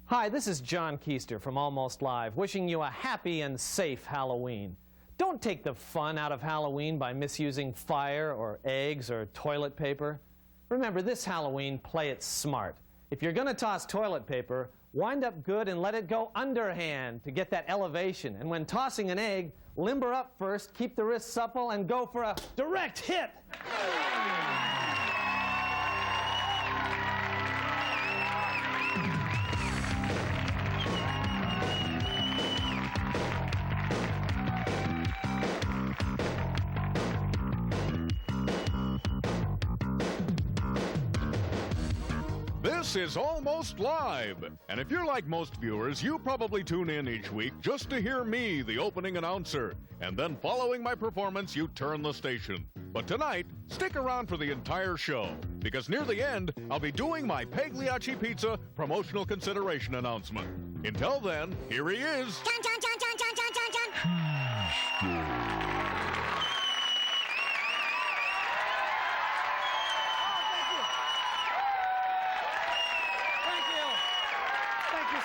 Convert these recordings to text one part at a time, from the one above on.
Hi, this is John Keister from Almost Live, wishing you a happy and safe Halloween. Don't take the fun out of Halloween by misusing fire or eggs or toilet paper. Remember, this Halloween, play it smart. If you're going to toss toilet paper, wind up good and let it go underhand to get that elevation. And when tossing an egg, limber up first, keep the wrist supple, and go for a direct hit. This is Almost Live, and if you're like most viewers, you probably tune in each week just to hear me, the opening announcer, and then following my performance, you turn the station. But tonight, stick around for the entire show, because near the end, I'll be doing my Pagliacci Pizza promotional consideration announcement. Until then, here he is. John.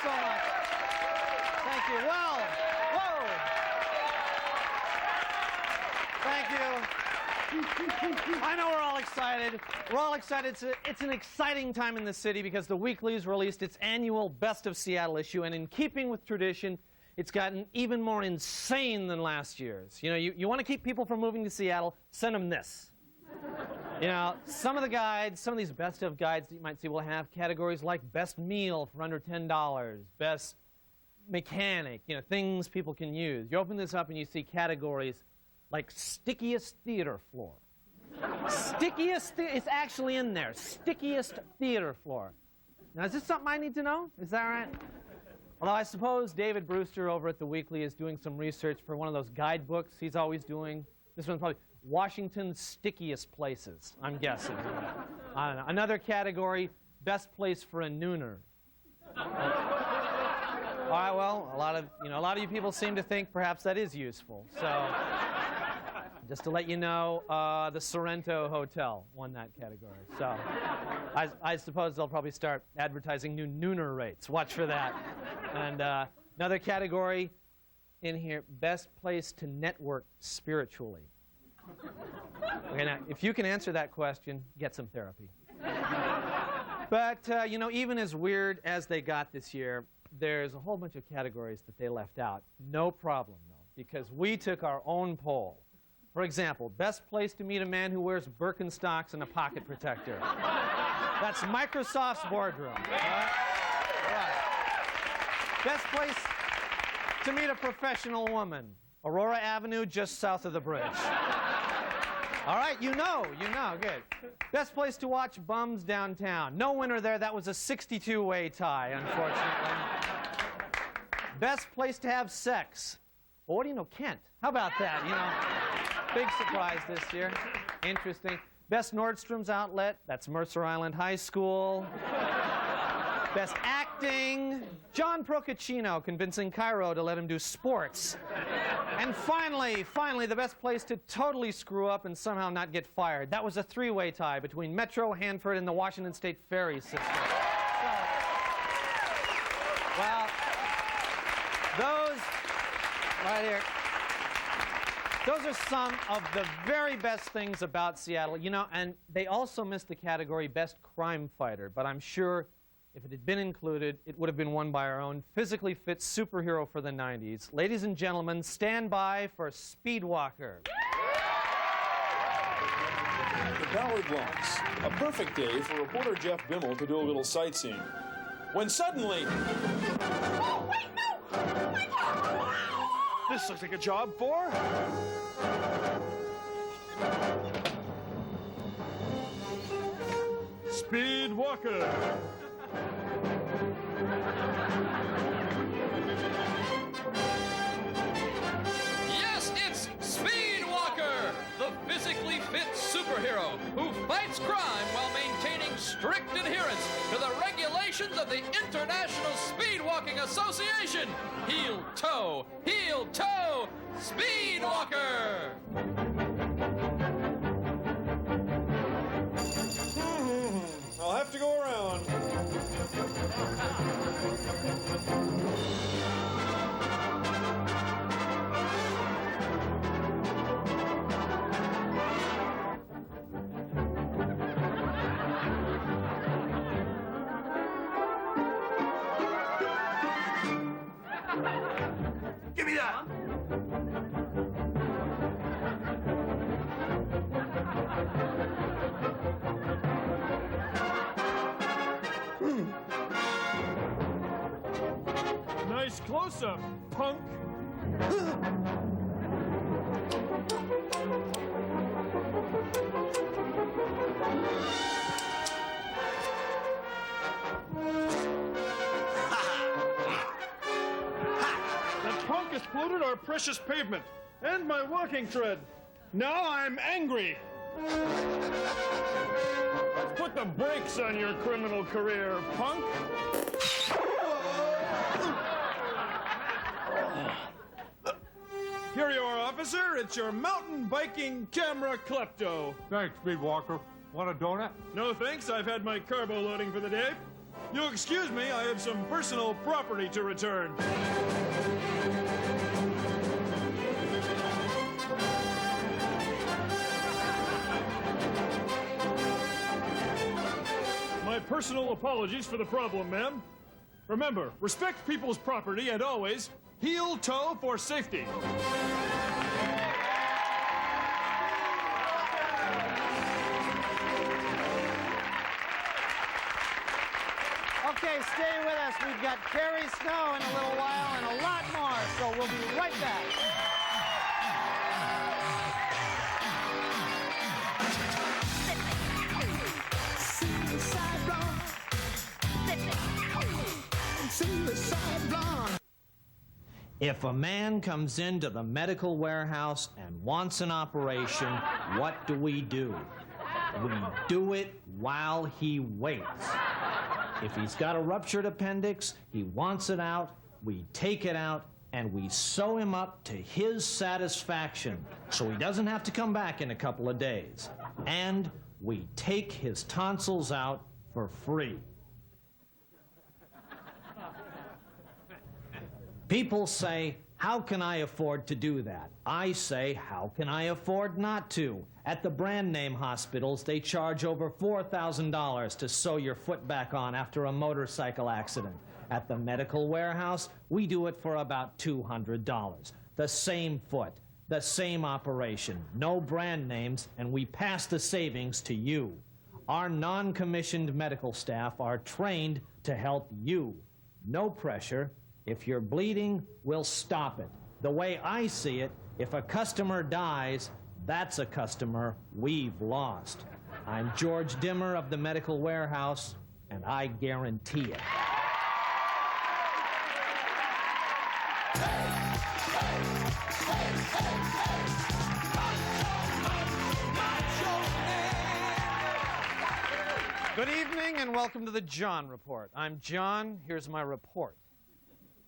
So much. Thank you. Well, whoa. Thank you. I know we're all excited. We're all excited. It's an exciting time in the city because the Weekly's released its annual Best of Seattle issue, and in keeping with tradition, it's gotten even more insane than last year's. You know, you want to keep people from moving to Seattle, send them this. You know, some of the guides, some of these best of guides that you might see will have categories like best meal for under $10, best mechanic, you know, things people can use. You open this up and you see categories like stickiest theater floor. It's actually in there, stickiest theater floor. Now, is this something I need to know? Is that right? Although I suppose David Brewster over at The Weekly is doing some research for one of those guidebooks he's always doing. This one's probably Washington's stickiest places, I'm guessing. I don't know. Another category, best place for a nooner. All right, well, a lot of you people seem to think perhaps that is useful. So, just to let you know, the Sorrento Hotel won that category. So, I suppose they'll probably start advertising new nooner rates. Watch for that. And another category in here, best place to network spiritually. Okay, now, if you can answer that question, get some therapy. But, you know, even as weird as they got this year, there's a whole bunch of categories that they left out. No problem, though, because we took our own poll. For example, best place to meet a man who wears Birkenstocks and a pocket protector. That's Microsoft's boardroom. Right. Best place to meet a professional woman. Aurora Avenue, just south of the bridge. All right, you know, good. Best place to watch bums downtown. No winner there. That was a 62-way tie, unfortunately. Best place to have sex. Well, what do you know, Kent? How about that? You know, big surprise this year. Interesting. Best Nordstrom's outlet. That's Mercer Island High School. Best acting. John Procaccino convincing Cairo to let him do sports. And finally, the best place to totally screw up and somehow not get fired. That was a three-way tie between Metro, Hanford, and the Washington State Ferry system. So, well, those right here, those are some of the very best things about Seattle. You know, and they also missed the category Best Crime Fighter, but I'm sure if it had been included, it would have been won by our own physically fit superhero for the 90s. Ladies and gentlemen, stand by for Speedwalker. The Ballard Locks, a perfect day for reporter Jeff Bimmel to do a little sightseeing. When suddenly... Oh, wait, no! Oh, my God! This looks like a job for... Speedwalker. Yes, it's Speedwalker, the physically fit superhero who fights crime while maintaining strict adherence to the regulations of the International Speedwalking Association. Heel toe, Speedwalker! I'll have to go around. Nice close-up, punk. That punk exploded our precious pavement and my walking tread. Now I'm angry. Let's put the brakes on your criminal career, punk. Here you are, officer. It's your mountain biking camera klepto. Thanks, Speedwalker. Want a donut? No thanks, I've had my carbo loading for the day. You'll excuse me, I have some personal property to return. My personal apologies for the problem, ma'am. Remember, respect people's property and always heel toe for safety. Okay, stay with us. We've got Carrie Snow in a little while and a lot more, so we'll be right back. If a man comes into the medical warehouse and wants an operation, what do? We do it while he waits. If he's got a ruptured appendix, he wants it out, we take it out, and we sew him up to his satisfaction, so he doesn't have to come back in a couple of days. And we take his tonsils out for free. People say, how can I afford to do that? I say, how can I afford not to? At the brand name hospitals, they charge over $4,000 to sew your foot back on after a motorcycle accident. At the medical warehouse, we do it for about $200. The same foot, the same operation, no brand names, and we pass the savings to you. Our non-commissioned medical staff are trained to help you. No pressure. If you're bleeding, we'll stop it. The way I see it, if a customer dies, that's a customer we've lost. I'm George Dimmer of the Medical Warehouse, and I guarantee it. Good evening and welcome to the John Report. I'm John. Here's my report.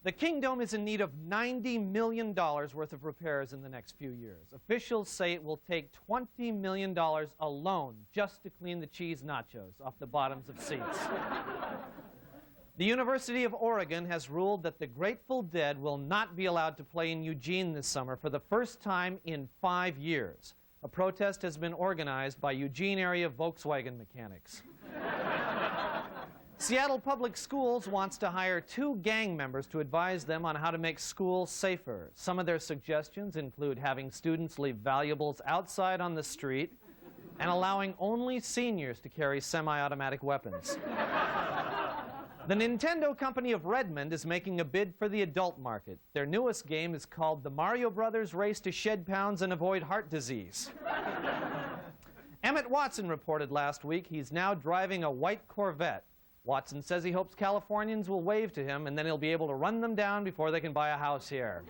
The Kingdome is in need of $90 million worth of repairs in the next few years. Officials say it will take $20 million alone just to clean the cheese nachos off the bottoms of seats. The University of Oregon has ruled that the Grateful Dead will not be allowed to play in Eugene this summer for the first time in 5 years. A protest has been organized by Eugene area Volkswagen mechanics. Seattle Public Schools wants to hire 2 gang members to advise them on how to make schools safer. Some of their suggestions include having students leave valuables outside on the street and allowing only seniors to carry semi-automatic weapons. The Nintendo company of Redmond is making a bid for the adult market. Their newest game is called The Mario Brothers Race to Shed Pounds and Avoid Heart Disease. Emmett Watson reported last week he's now driving a white Corvette. Watson says he hopes Californians will wave to him and then he'll be able to run them down before they can buy a house here.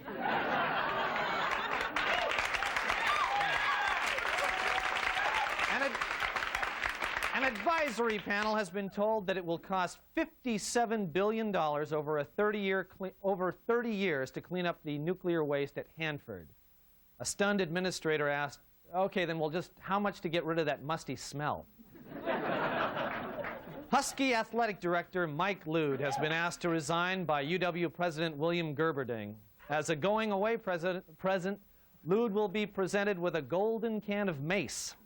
An advisory panel has been told that it will cost $57 billion over 30 years to clean up the nuclear waste at Hanford. A stunned administrator asked, okay, then how much to get rid of that musty smell? Husky athletic director Mike Lude has been asked to resign by UW President William Gerberding. As a going-away present, Lude will be presented with a golden can of mace.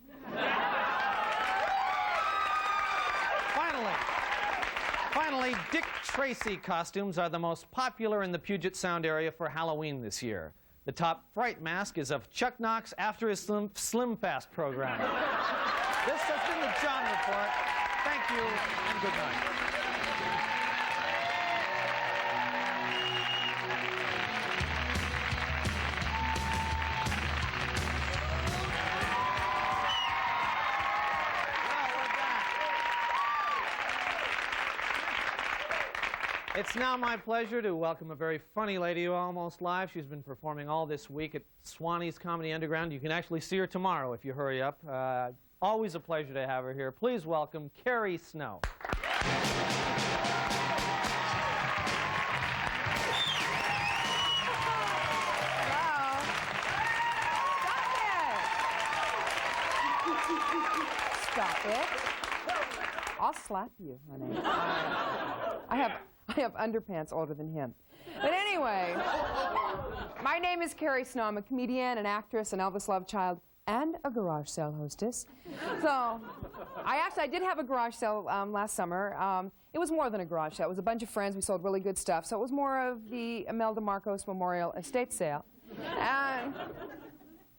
Finally, Dick Tracy costumes are the most popular in the Puget Sound area for Halloween this year. The top fright mask is of Chuck Knox after his Slim Fast program. This has been the John Report. Thank you, and good night. It's now my pleasure to welcome a very funny lady to Almost Live. She's been performing all this week at Swanee's Comedy Underground. You can actually see her tomorrow if you hurry up. Always a pleasure to have her here. Please welcome Carrie Snow. Stop it. I'll slap you, honey. I have underpants older than him. But anyway, my name is Carrie Snow. I'm a comedian, an actress, an Elvis love child, and a garage sale hostess. So, I did have a garage sale last summer. It was more than a garage sale. It was a bunch of friends. We sold really good stuff. So it was more of the Imelda Marcos Memorial Estate Sale. And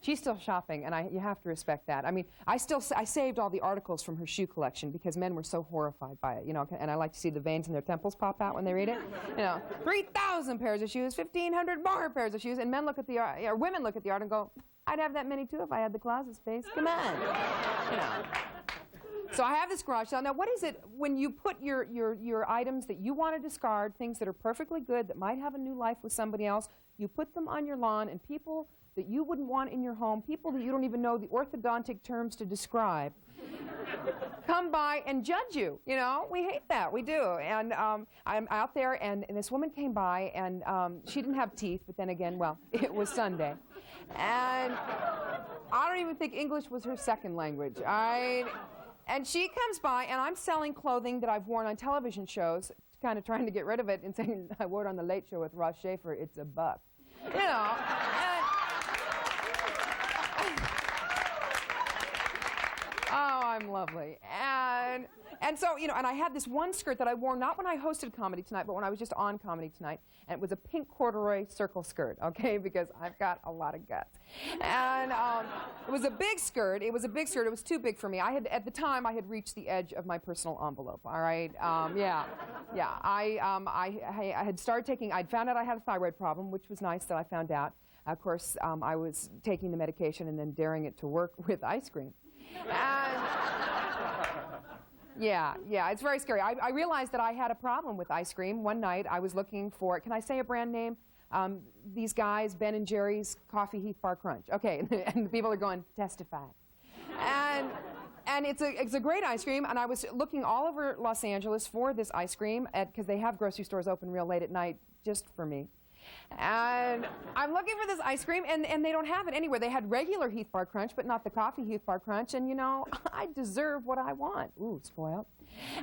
she's still shopping, and you have to respect that. I mean, I saved all the articles from her shoe collection because men were so horrified by it, you know, and I like to see the veins in their temples pop out when they read it. You know, 3,000 pairs of shoes, 1,500 more pairs of shoes, and men look at the art, or women look at the art and go, I'd have that many too if I had the closet space. Come on. You know. So I have this garage sale. Now, what is it when you put your items that you want to discard, things that are perfectly good, that might have a new life with somebody else, you put them on your lawn, and people that you wouldn't want in your home, people that you don't even know the orthodontic terms to describe, come by and judge you. You know, we hate that. We do. And I'm out there, and this woman came by, and she didn't have teeth, but then again, well, it was Sunday. And I don't even think English was her second language. And she comes by, and I'm selling clothing that I've worn on television shows, kind of trying to get rid of it and saying, I wore it on The Late Show with Ross Schaefer, it's a buck. You know. Oh, I'm lovely. And so, you know, and I had this one skirt that I wore not when I hosted Comedy Tonight, but when I was just on Comedy Tonight, and it was a pink corduroy circle skirt, okay, because I've got a lot of guts. And it was a big skirt. It was a big skirt. It was too big for me. At the time, I had reached the edge of my personal envelope, all right? Yeah. I had started taking, I'd found out I had a thyroid problem, which was nice that I found out. Of course, I was taking the medication and then daring it to work with ice cream. And yeah, it's very scary. I realized that I had a problem with ice cream. One night I was looking for, can I say a brand name? These guys, Ben & Jerry's Coffee Heath Bar Crunch. Okay, and the people are going, testify. And it's a great ice cream, and I was looking all over Los Angeles for this ice cream, because they have grocery stores open real late at night just for me. And I'm looking for this ice cream, and they don't have it anywhere. They had regular Heath Bar Crunch, but not the Coffee Heath Bar Crunch, and, you know, I deserve what I want. Ooh, spoiled.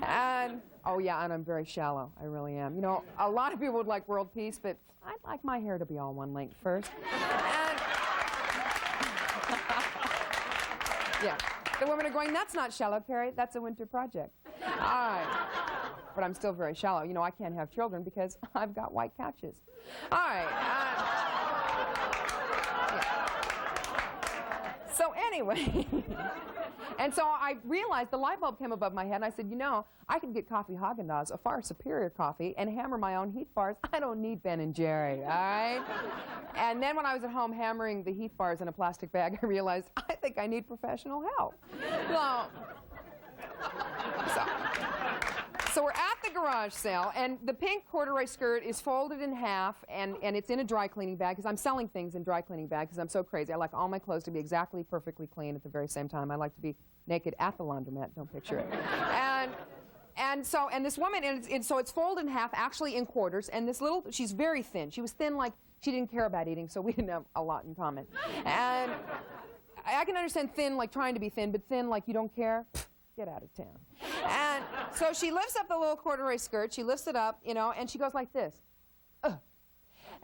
And, oh, yeah, and I'm very shallow. I really am. You know, a lot of people would like world peace, but I'd like my hair to be all one length first. And yeah. The women are going, that's not shallow, Carrie. That's a winter project. All right. But I'm still very shallow. You know, I can't have children because I've got white couches. All right. Yeah. So anyway, and so I realized the light bulb came above my head, and I said, you know, I could get Coffee Häagen-Dazs, a far superior coffee, and hammer my own Heath bars. I don't need Ben & Jerry, all right? And then when I was at home hammering the Heath bars in a plastic bag, I realized I think I need professional help. So we're at the garage sale, and the pink corduroy skirt is folded in half, and it's in a dry cleaning bag, because I'm selling things in dry cleaning bags, because I'm so crazy. I like all my clothes to be exactly perfectly clean at the very same time. I like to be naked at the laundromat. Don't picture it. And this woman, so it's folded in half, actually in quarters, and this little, she's very thin. She was thin like she didn't care about eating, so we didn't have a lot in common. And I can understand thin like trying to be thin, but thin like you don't care. Get out of town. And so she lifts up the little corduroy skirt, she lifts it up, you know, and she goes like this.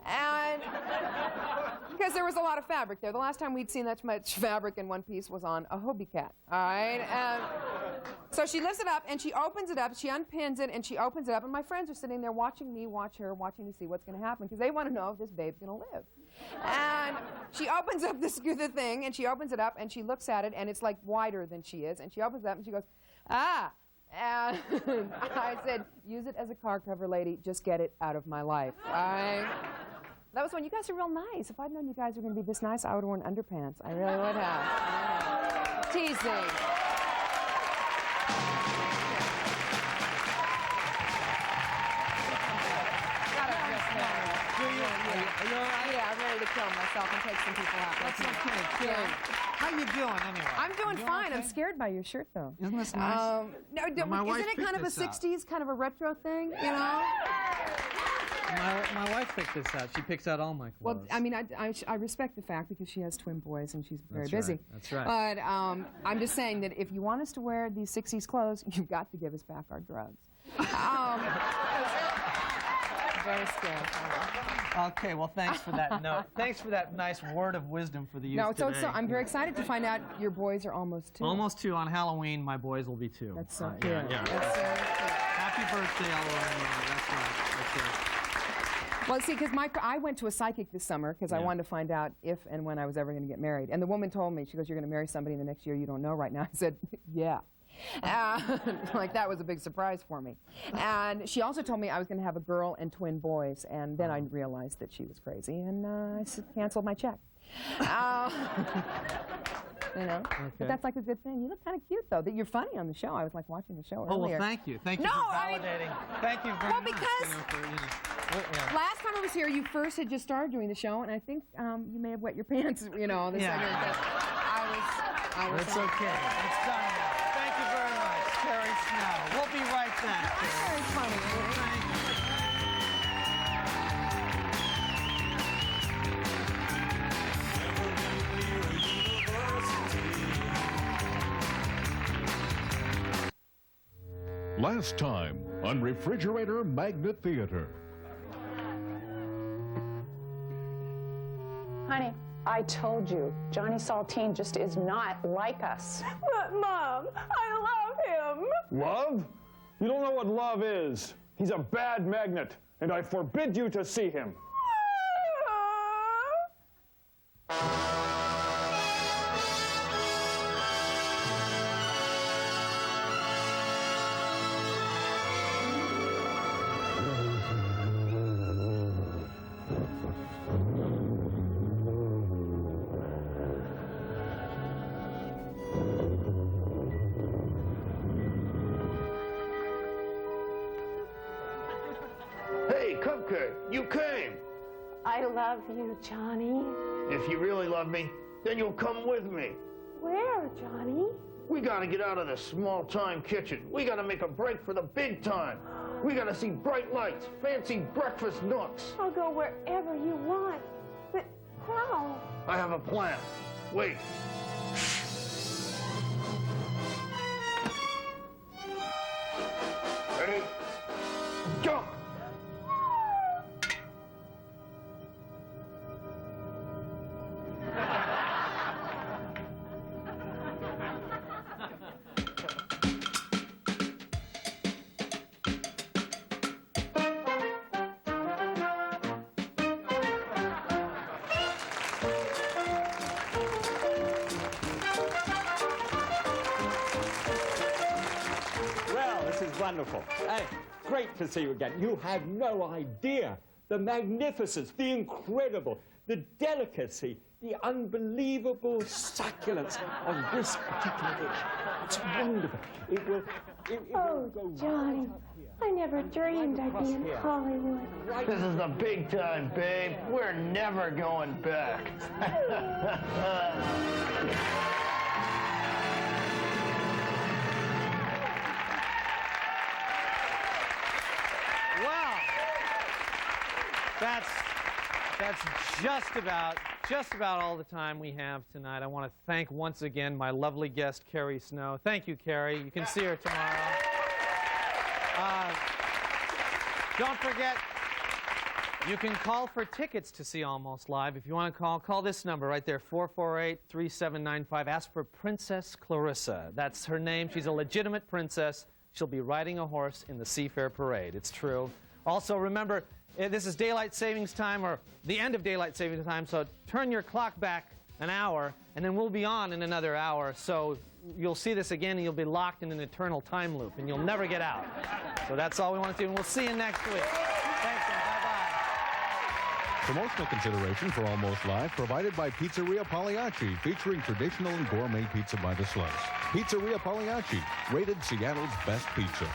And because there was a lot of fabric there. The last time we'd seen that much fabric in one piece was on a Hobie cat, all right? And so she lifts it up, and she opens it up, she unpins it, and she opens it up, and my friends are sitting there watching me watch her, watching to see what's going to happen, because they want to know if this babe's going to live. And she opens up the thing, and she opens it up, and she looks at it, and it's like wider than she is, and she opens it up, and she goes, ah. And I said, use it as a car cover, lady. Just get it out of my life. That was when you guys are real nice. If I'd known you guys were going to be this nice, I would have worn underpants. I really would have. Teasing. Do you? Are you all right? Yeah, I'm ready to kill myself and take some people out. That's with me. okay, Carrie. How you doing anyway? I'm doing You fine. okay? I'm scared by your shirt, though. Isn't this nice? No, my wife isn't it picked kind of a this out. 60s, kind of a retro thing, you know? My wife picked this out. She picks out all my clothes. Well, I mean, I respect the fact because she has twin boys and she's very That's right. busy. That's right. But I'm just saying that if you want us to wear these 60s clothes, you've got to give us back our drugs. Very scared. Okay, well, thanks for that note. Thanks for that nice word of wisdom for the youth No, today. so I'm very excited to find out your boys are almost 2. Almost 2 on Halloween. My boys will be 2. That's so cute. Yeah. That's so cute. Happy birthday, Halloween. That's right. Well, see, because I went to a psychic this summer because I wanted to find out if and when I was ever going to get married. And the woman told me, she goes, "You're going to marry somebody in the next year you don't know right now." I said, "Yeah." Like, that was a big surprise for me. And she also told me I was going to have a girl and twin boys. And then I realized that she was crazy, and I canceled my check. You know? But that's like a good thing. You look kind of cute, though. That you're funny on the show. I was like watching the show Oh, earlier. well, thank you. Thank you No, for I mean- validating. Thank you very Well, much. because- Yeah. Last time I was here, you first had just started doing the show, and I think you may have wet your pants, you know, the Yeah. second that I was. It's okay. It's done now. Thank you very much, Carrie Snow. We'll be right back. Very funny. Thank you. Last time on Refrigerator Magnet Theater. Honey, I told you, Johnny Saltine just is not like us. But, Mom, I love him. Love? You don't know what love is. He's a bad magnet, and I forbid you to see him. Hey, Cupcake, you came. I love you, Johnny. If you really love me, then you'll come with me. Where, Johnny? We gotta get out of this small-time kitchen. We gotta make a break for the big time. We gotta see bright lights, fancy breakfast nooks. I'll go wherever you want. But how? I have a plan. Wait. Ready? Jump! Well, this is wonderful. Hey, great to see you again. You have no idea the magnificence, the incredible, the delicacy, the unbelievable succulence of this particular dish. It's wonderful. It will Oh, go Johnny, right up here. I never dreamed I'd be in Here. Hollywood. Right This is the big time, babe. We're never going back. Wow. That's just about all the time we have tonight. I want to thank once again my lovely guest, Carrie Snow. Thank you, Carrie. You can see her tomorrow. Don't forget, you can call for tickets to see Almost Live. If you want to call this number right there, 448-3795. Ask for Princess Clarissa. That's her name. She's a legitimate princess. She'll be riding a horse in the Seafair Parade. It's true. Also, remember, this is daylight savings time, or the end of daylight savings time, so turn your clock back an hour, and then we'll be on in another hour. So you'll see this again, and you'll be locked in an eternal time loop, and you'll never get out. So that's all we want to do, and we'll see you next week. Thanks, and bye-bye. Promotional consideration for Almost Live provided by Pizzeria Pagliacci, featuring traditional and gourmet pizza by the slice. Pizzeria Pagliacci, rated Seattle's best pizza.